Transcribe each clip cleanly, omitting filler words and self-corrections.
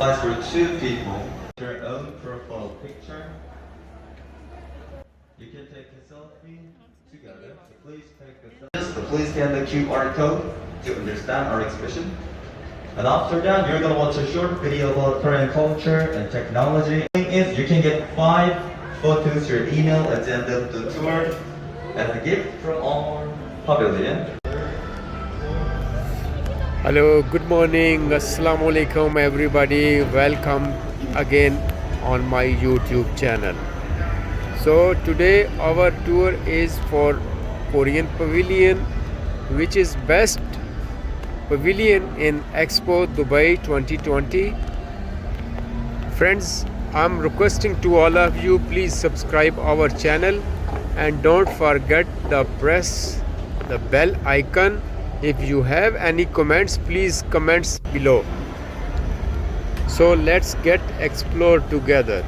for two people. Your own profile picture. You can take a selfie together. So please take a selfie. So please scan the QR code to understand our exhibition. And after that, you're gonna watch a short video about Korean culture and technology. The thing is, you can get 5 photos to your email at the end of the tour as a gift from our pavilion. Hello, good morning, assalamu alaikum everybody, welcome again on my YouTube channel. So today our tour is for Korean Pavilion, which is best pavilion in Expo Dubai 2020. Friends, I'm requesting to all of you, please subscribe our channel and don't forget to press the bell icon. If you have any comments, please comments below. So let's get explore together.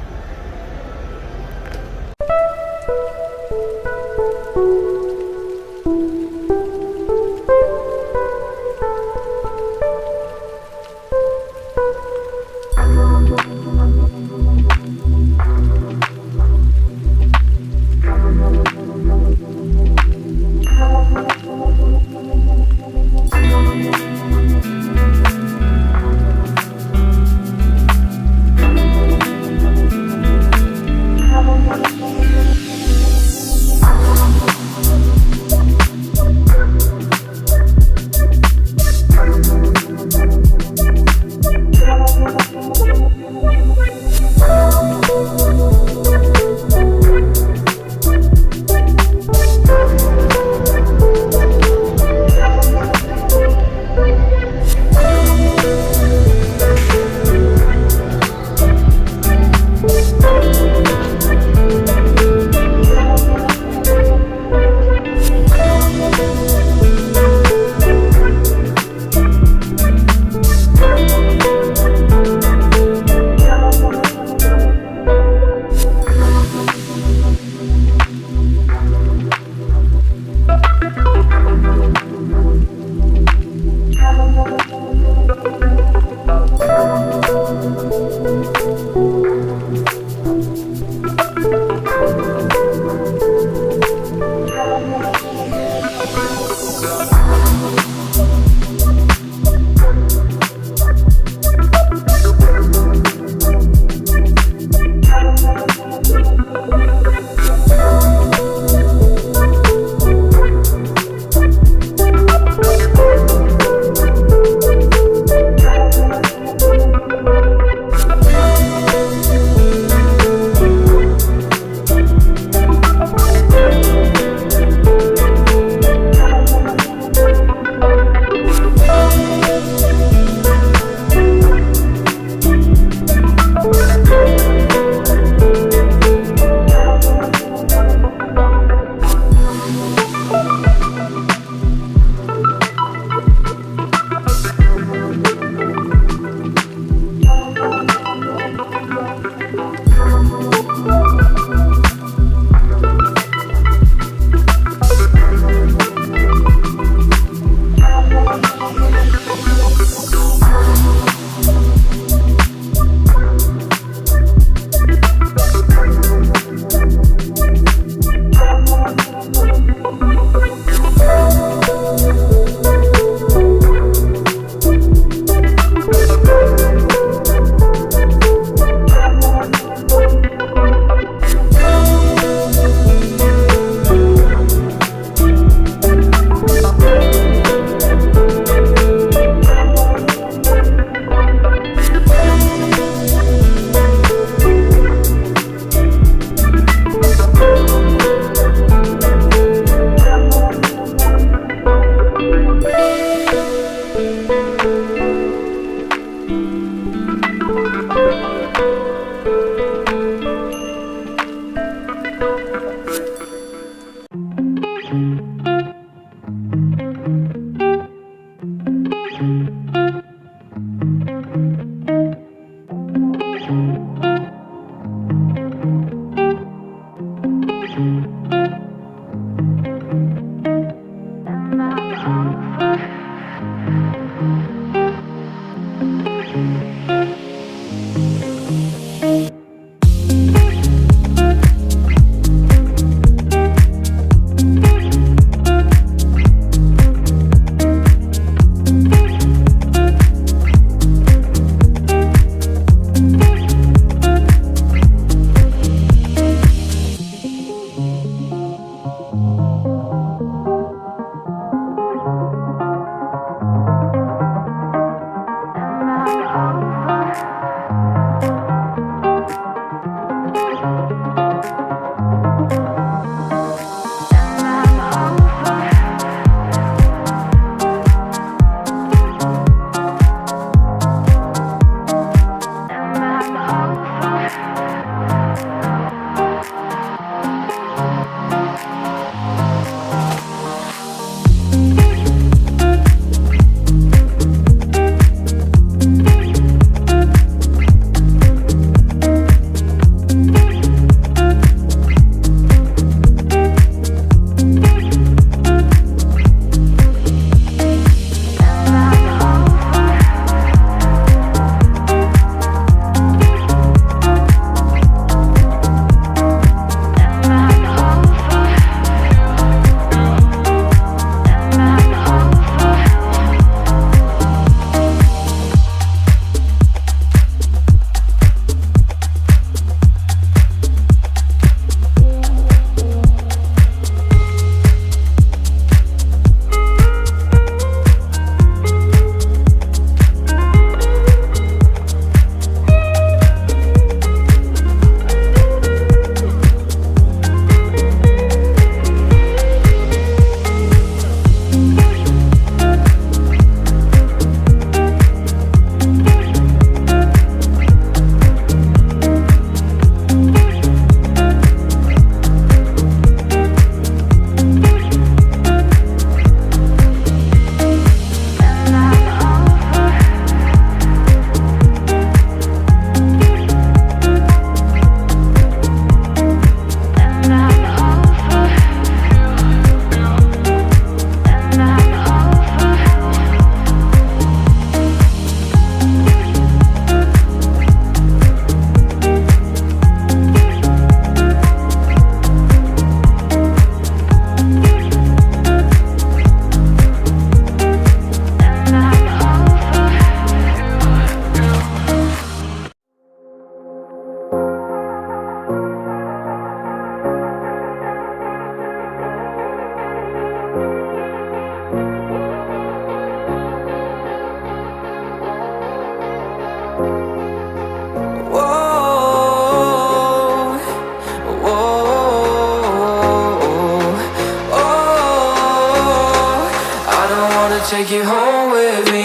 Take you home with me.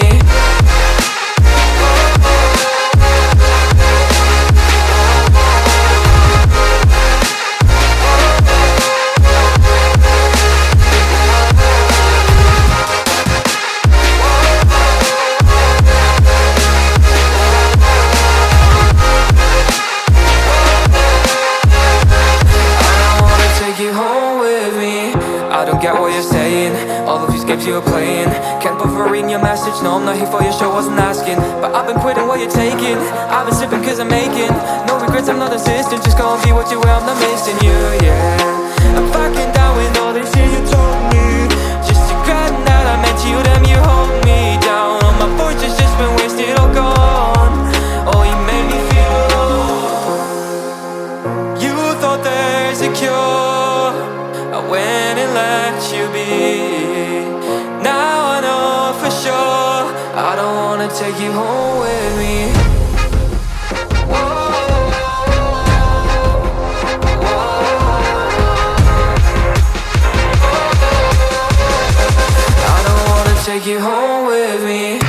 I don't get what you're saying, all of these games you're playing. Can't bother reading your message, no I'm not here for your show, wasn't asking. But I've been quitting what you're taking, I've been sipping cause I'm making no regrets, I'm not insistent, just go and be what you are, I'm not missing you, yeah. I'm fucking down with all this shit you told me, just regretting that I met you, damn you hold me down. All my fortune's just been wasted, all gone. Oh, you made me feel alone. You thought there's a cure, I went and let you be. Now I know for sure I don't wanna take you home with me. I don't wanna take you home with me.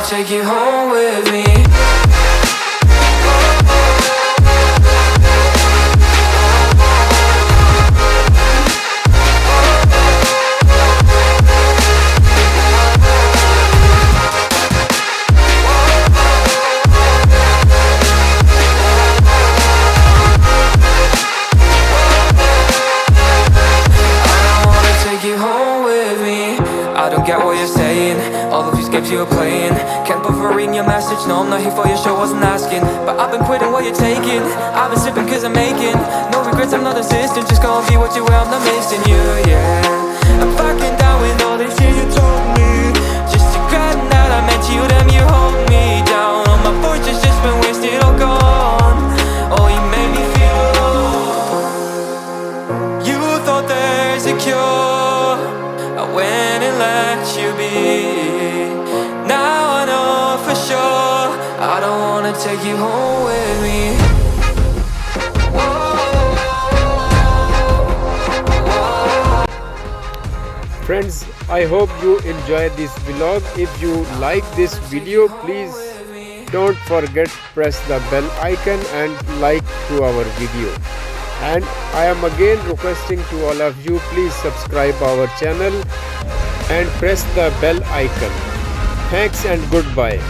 take you home with me. I don't get what you're saying. All of these games you're playing. Can't bother reading your message. No, I'm not here for your show, wasn't asking. But I've been quitting what you're taking. I've been sipping cause I'm making no regrets, I'm not insistent. Just gonna be what you wear, I'm not missing you, yeah. I'm fucking down with all the shit you told me. Just to gratitude that I met you, damn you hold me down. All my fortune's just been wasted, all gone. Oh, you made me feel alone. You thought there's a cure, I went and let you be. Now I know for sure I don't wanna take you home with me. Friends, I hope you enjoyed this vlog. If you like this video, please don't forget press the bell icon and like to our video. And I am again requesting to all of you, please subscribe our channel and press the bell icon. Thanks and goodbye.